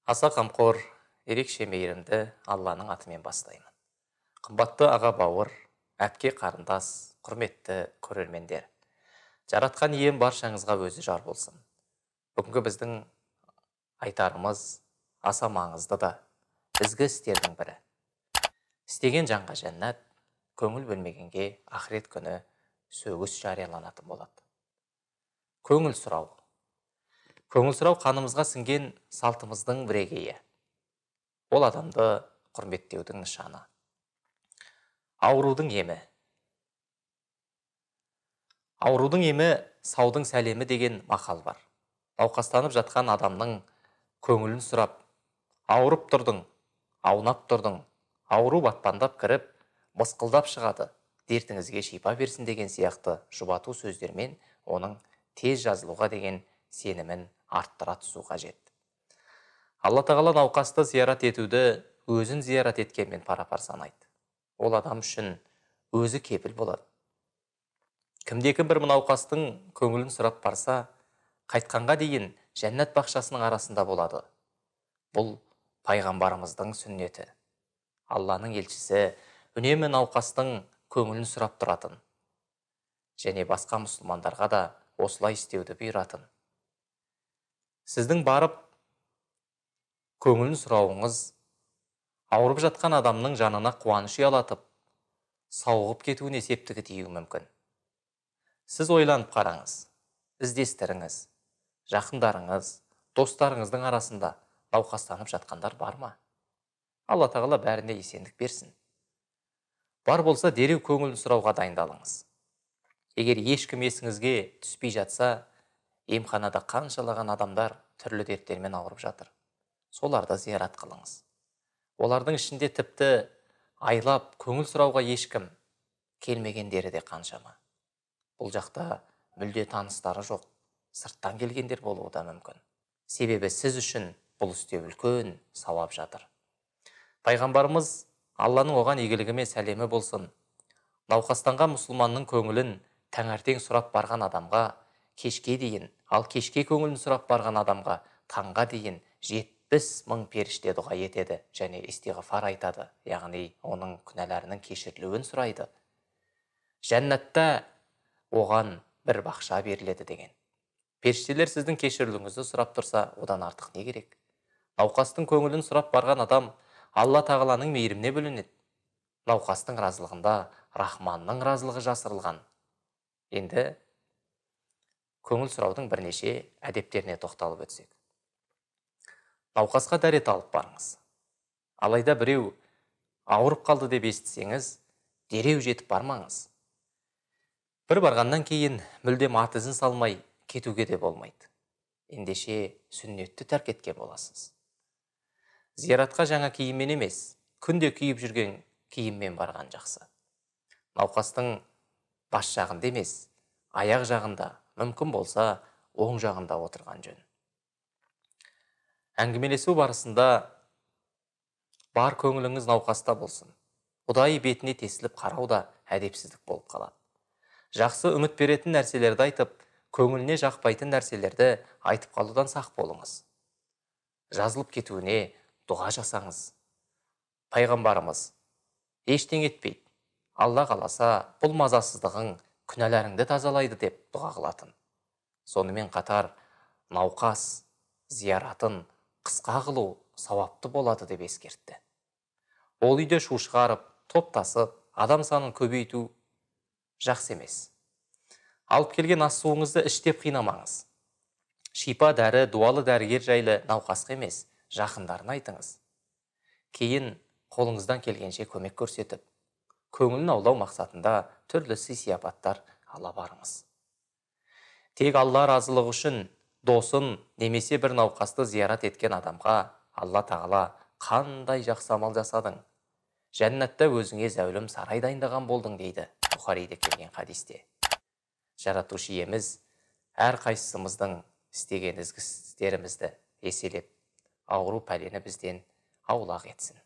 Аса қамқор, ерекше мейірімді Алланың атымен бастаймын. Қымбатты аға бауыр, әпке қарындас, құрметті көрермендер. Жаратқан ием баршаңызға өзі жар болсын. Бүгінгі біздің айтарымыз аса маңызды да, ізгі істердің бірі. Істеген жанға жәннат, көңіл бөлмегенге ақырет күні сөгіс жарияланатын болады. Көңіл сұрау. Көңіл сұрау қанымызға сіңген салтымыздың бірегейі. Ол адамды құрметтеудің нышаны. Аурудың емі. Аурудың емі саудың сәлемі деген мақал бар. Науқастанып жатқан адамның көңілін сұрап, ауырып тұрдың, аунап тұрдың, ауру батпандап кіріп, мысқылдап шығады, дертіңізге шипа берсін деген сияқты жұбату сөздермен оның тез жазылуға деген сенімін арттыра түсу қажет. Алла тағала науқасты зиярат етуді өзін зиярат еткенмен пара-пар санайды. Ол адам үшін өзі кепіл болады. Кімде-кім бір науқастың көңілін сұрап барса, қайтқанға дейін жәннат бақшасының арасында болады. Бұл пайғамбарымыздың сүннеті. Алланың елшісі үнемі науқастың көңілін сұрап тұратын. Және басқа мұсылмандарға да осылай істеуді бұйыратын. Сіздің барып көңілін сұрауыңыз ауырып жатқан адамның жанына қуаныш ұялатып, сауығып кетуіне септігі тиюі мүмкін. Сіз ойланып қараңыз, іздестіріңіз, жақындарыңыз, достарыңыздың арасында науқастанып жатқандар бар ма? Алла тағала бәріне есендік берсін. Бар болса, дереу көңілін сұрауға дайындалыңыз. Егер ешкім есіңізге түспей жатса, емханада қаншалаған адамдар түрлі дерттермен ауырып жатыр. Соларды зиярат қылыңыз. Олардың ішінде тіпті айлап көңіл сұрауға ешкім келмегендері де қаншама. Бұл жақта мүлде таныстары жоқ, сырттан келгендер болуы да мүмкін. Себебі сіз үшін бұл істе үлкен сауап жатыр. Пайғамбарымыз Алланың оған игілігімен сәлемі болсын. Науқастанған мұсылманның көңілін таңертең сұрап барған адамға кешке дейін, ал кешке көңілін сұрап барған адамға таңға дейін 70 мың періште дұға етеді және истиғфар айтады, яғни оның күнәларының кешірілуін сұрайды. Жәннатта оған бір бақша беріледі деген. Періштелер сіздің кешірілуіңізді сұрап тұрса, одан артық не керек? Науқастың көңілін сұрап барған адам Алла тағаланың мейіріміне бөленеді. Науқастың разылығында Рахманның разылығы жасырылған. Енді көңіл сұраудың бірнеше әдептеріне тоқталып өтсек. Науқасқа дәрет алып барыңыз. Алайда біреу ауырып қалды деп естісеңіз, дереу жетіп бармаңыз. Бір барғаннан кейін мүлдем ат ізін салмай кетуге де болмайды. Ендеше сүннетті тәрк еткен боласыз. Зияратқа жаңа киіммен емес, күнде киіп жүрген киіммен барған жақсы. Науқастың бас жағында емес, аяқ жағында, мүмкін болса, оң жағында отырған жөн. Әңгімелесу барысында бар көңіліңіз науқаста болсын. Ұдайы бетіне тесіліп қарау да әдепсіздік болып қалады. Жақсы үміт беретін нәрселерді айтып, көңіліне жақпайтын нәрселерді айтып қалудан сақ болыңыз. Жазылып кетуіне дұға жасаңыз. Пайғамбарымыз ештеңе етпейді. Алла қаласа, бұл мазасыздығың күнәларыңды тазалайды деп дұға қылатын. Сонымен қатар науқас зияратын қысқа қылу сауапты болады деп ескертті. Ол үйде шу шығарып, топтасып, адам санын көбейту жақсы емес. Алып келген ас суыңызды іштеп қинамаңыз. Шипа дәрі, дуалы дәрігер жайлы науқасқа емес, жақындарын айтыңыз. Кейін қолыңыздан келгенше көмек көрсетіп, көңілін аулау мақсатында түрлі сый-сияпаттар ала барыңыз. Тек Алла разылығы үшін досын немесе бір науқасты зиярат еткен адамға Алла тағала қандай жақсы амал жасадың? Жәннатта өзіңе зәулім сарай дайындаған болдың дейді Бұхариде келген хадисте. Жаратушы иеміз әр қайсымыздың істеген ізгі істерімізді еселеп, ауру пәлені бізден аулақ етсін.